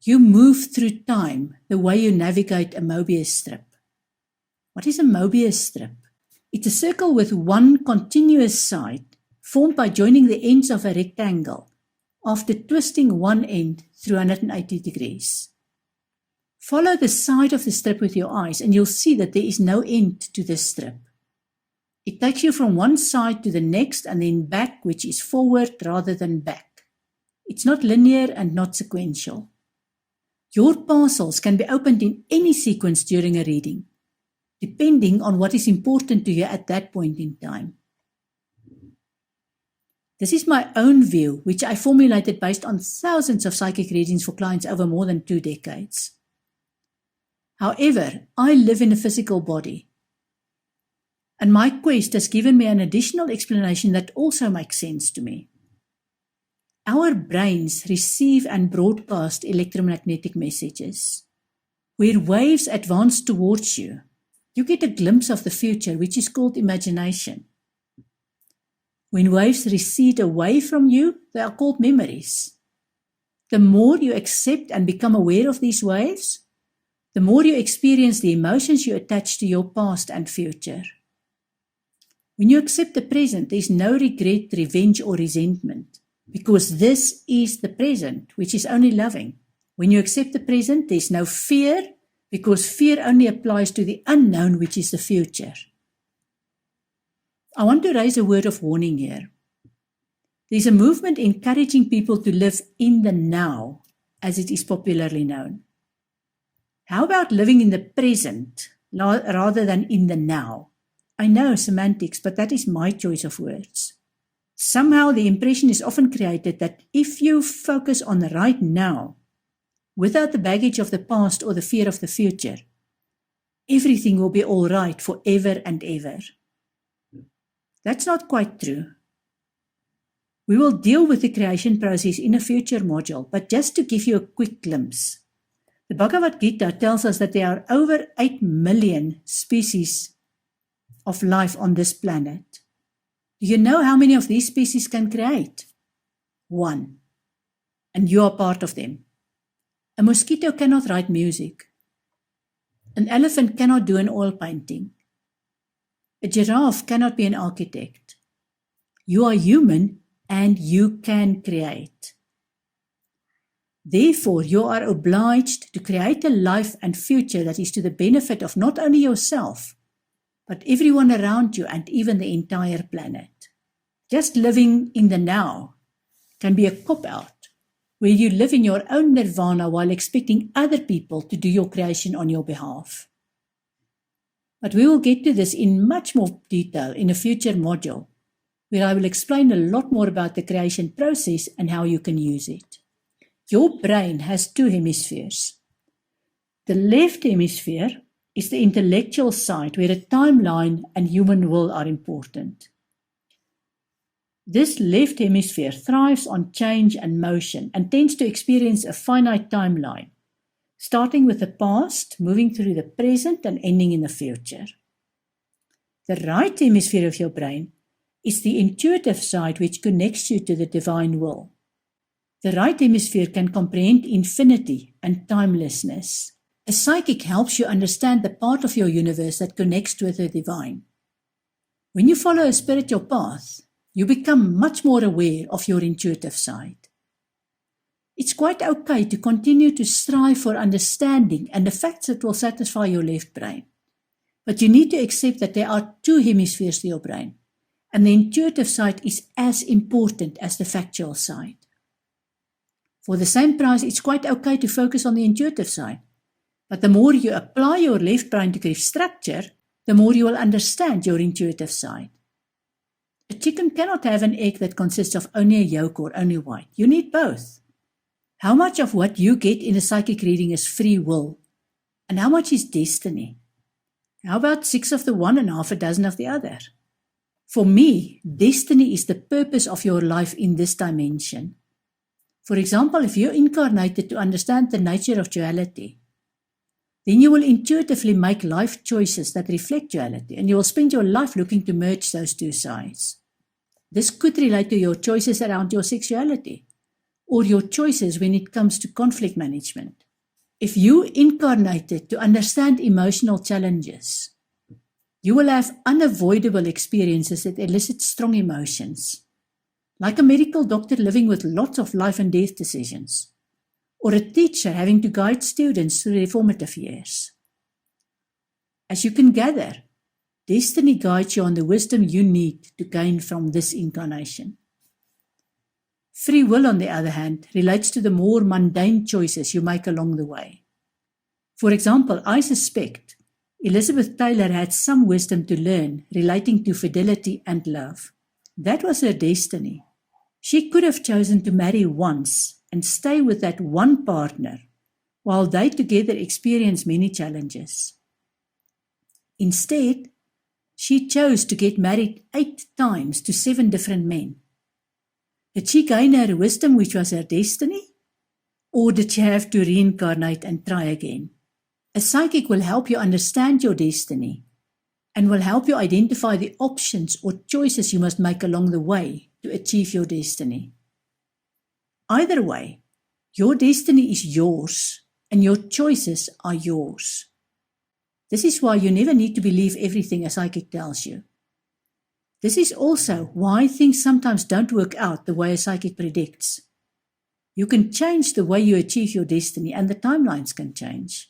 You move through time the way you navigate a mobius strip. What is a mobius strip? It's a circle with one continuous side formed by joining the ends of a rectangle after twisting one end 380 degrees. Follow the side of the strip with your eyes and you'll see that there is no end to this strip. It takes you from one side to the next and then back, which is forward rather than back. It's not linear and not sequential. Your parcels can be opened in any sequence during a reading, depending on what is important to you at that point in time. This is my own view, which I formulated based on thousands of psychic readings for clients over more than 2 decades. However, I live in a physical body, and my quest has given me an additional explanation that also makes sense to me. Our brains receive and broadcast electromagnetic messages. Where waves advance towards you, you get a glimpse of the future, which is called imagination. When waves recede away from you, they are called memories. The more you accept and become aware of these waves, the more you experience the emotions you attach to your past and future. When you accept the present, there is no regret, revenge, or resentment, because this is the present, which is only loving. When you accept the present, there is no fear, because fear only applies to the unknown, which is the future. I want to raise a word of warning here. There is a movement encouraging people to live in the now, as it is popularly known. How about living in the present rather than in the now? I know semantics, but that is my choice of words. Somehow the impression is often created that if you focus on the right now, without the baggage of the past or the fear of the future, everything will be all right forever and ever. That's not quite true. We will deal with the creation process in a future module, but just to give you a quick glimpse, the Bhagavad Gita tells us that there are over 8 million species of life on this planet. Do you know how many of these species can create? 1. And you are part of them. A mosquito cannot write music. An elephant cannot do an oil painting. A giraffe cannot be an architect. You are human and you can create. Therefore, you are obliged to create a life and future that is to the benefit of not only yourself, but everyone around you and even the entire planet. Just living in the now can be a cop-out, where you live in your own nirvana while expecting other people to do your creation on your behalf. But we will get to this in much more detail in a future module, where I will explain a lot more about the creation process and how you can use it. Your brain has 2 hemispheres. The left hemisphere is the intellectual side, where a timeline and human will are important. This left hemisphere thrives on change and motion and tends to experience a finite timeline, starting with the past, moving through the present, and ending in the future. The right hemisphere of your brain is the intuitive side, which connects you to the divine will. The right hemisphere can comprehend infinity and timelessness. A psychic helps you understand the part of your universe that connects with the divine. When you follow a spiritual path, you become much more aware of your intuitive side. It's quite okay to continue to strive for understanding and the facts that will satisfy your left brain. But you need to accept that there are 2 hemispheres to your brain, and the intuitive side is as important as the factual side. For the same price, it's quite okay to focus on the intuitive side. But the more you apply your left brain to give structure, the more you will understand your intuitive side. A chicken cannot have an egg that consists of only a yolk or only white. You need both. How much of what you get in a psychic reading is free will? And how much is destiny? How about 6 of the one and half a dozen of the other? For me, destiny is the purpose of your life in this dimension. For example, if you're incarnated to understand the nature of duality, then you will intuitively make life choices that reflect duality, and you will spend your life looking to merge those 2 sides. This could relate to your choices around your sexuality, or your choices when it comes to conflict management. If you incarnated to understand emotional challenges, you will have unavoidable experiences that elicit strong emotions, like a medical doctor living with lots of life and death decisions, or a teacher having to guide students through their formative years. As you can gather, destiny guides you on the wisdom you need to gain from this incarnation. Free will, on the other hand, relates to the more mundane choices you make along the way. For example, I suspect Elizabeth Taylor had some wisdom to learn relating to fidelity and love. That was her destiny. She could have chosen to marry once and stay with that one partner while they together experience many challenges. Instead, she chose to get married 8 times to 7 different men. Did she gain her wisdom, which was her destiny? Or did she have to reincarnate and try again? A psychic will help you understand your destiny and will help you identify the options or choices you must make along the way to achieve your destiny. Either way, your destiny is yours and your choices are yours. This is why you never need to believe everything a psychic tells you. This is also why things sometimes don't work out the way a psychic predicts. You can change the way you achieve your destiny, and the timelines can change.